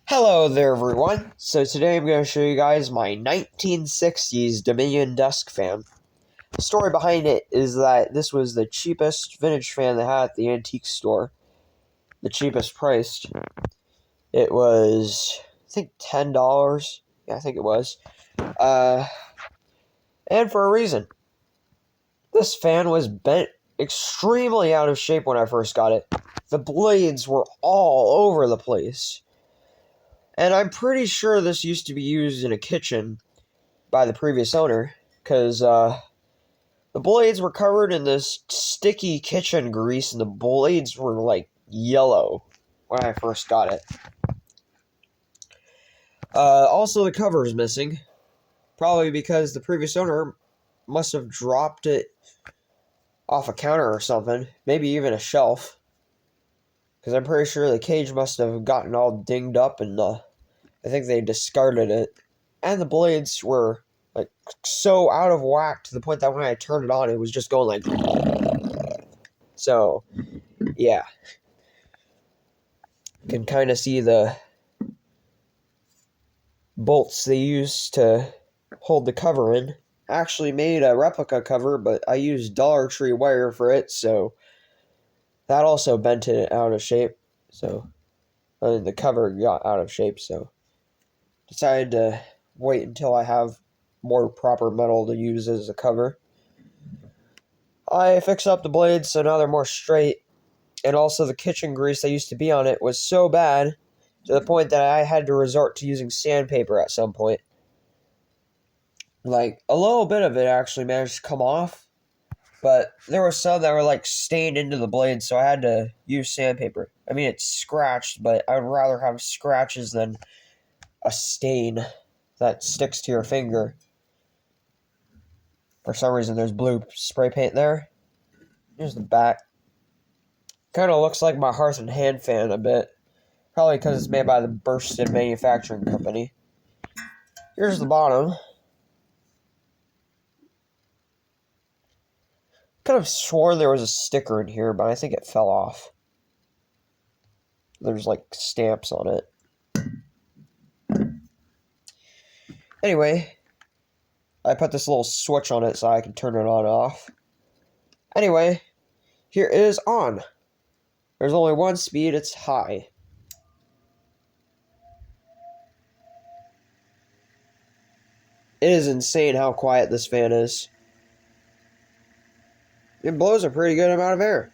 Hello there everyone, so today I'm going to show you guys my 1960s Dominion desk fan. The story behind it is that this was the cheapest vintage fan they had at the antique store. The cheapest priced. It was, I think, $10. Yeah, I think it was. And for a reason. This fan was bent extremely out of shape when I first got it. The blades were all over the place. And I'm pretty sure this used to be used in a kitchen by the previous owner, because the blades were covered in this sticky kitchen grease, and the blades were, like, yellow when I first got it. Also, the cover is missing, probably because the previous owner must have dropped it off a counter or something, maybe even a shelf, because I'm pretty sure the cage must have gotten all dinged up, and I think they discarded it. And the blades were, like, so out of whack to the point that when I turned it on, it was just going like... So, yeah. You can kind of see the bolts they used to hold the cover in. I actually made a replica cover, but I used Dollar Tree wire for it, so that also bent it out of shape. So, the cover got out of shape, so decided to wait until I have more proper metal to use as a cover. I fixed up the blades so now they're more straight, and also the kitchen grease that used to be on it was so bad to the point that I had to resort to using sandpaper at some point. Like, a little bit of it actually managed to come off, but there were some that were, like, stained into the blade, so I had to use sandpaper. I mean, it's scratched, but I would rather have scratches than a stain that sticks to your finger. For some reason, there's blue spray paint there. Here's the back. Kind of looks like my Hearth and Hand fan a bit. Probably because it's made by the Burston Manufacturing Company. Here's the bottom. Could have sworn there was a sticker in here, but I think it fell off. There's, like, stamps on it. Anyway, I put this little switch on it so I can turn it on and off. Anyway, here it is on. There's only one speed, it's high. It is insane how quiet this fan is. It blows a pretty good amount of air.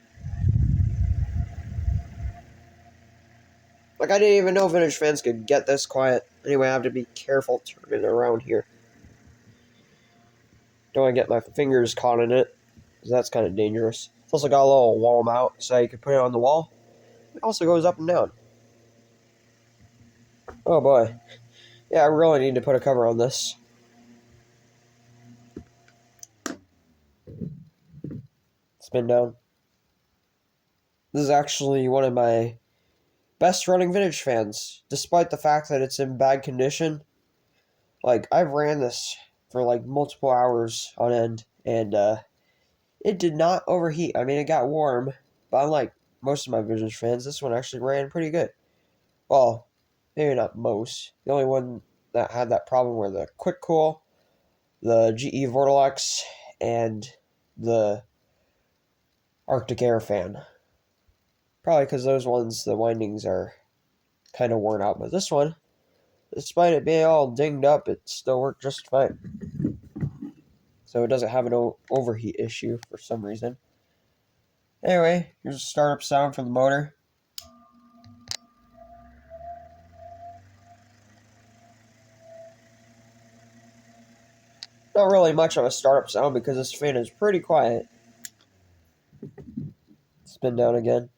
Like, I didn't even know vintage fans could get this quiet. Anyway, I have to be careful turning it around here. Don't want to get my fingers caught in it, because that's kind of dangerous. It's also got a little wall mount, so you can put it on the wall. It also goes up and down. Oh boy. Yeah, I really need to put a cover on this. Spin down. This is actually one of my best running vintage fans, despite the fact that it's in bad condition. Like, I've ran this for like multiple hours on end, and it did not overheat. I mean, it got warm, but unlike most of my vintage fans, this one actually ran pretty good. Well, maybe not most. The only one that had that problem were the Quick Cool, the GE Vortex, and the Arctic Air fan. Probably because those ones, the windings are kind of worn out. But this one, despite it being all dinged up, it still worked just fine. So it doesn't have an overheat issue for some reason. Anyway, here's a startup sound for the motor. Not really much of a startup sound because this fan is pretty quiet. Spin down again.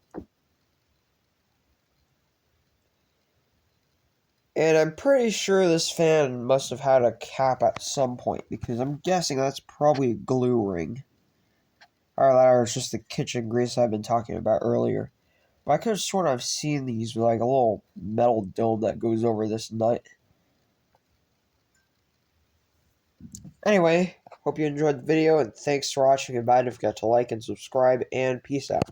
And I'm pretty sure this fan must have had a cap at some point, because I'm guessing that's probably a glue ring. Or it's just the kitchen grease I've been talking about earlier. But I could have sworn I've seen these with like a little metal dome that goes over this nut. Anyway, hope you enjoyed the video, and thanks for watching, and don't forget to like and subscribe, and peace out.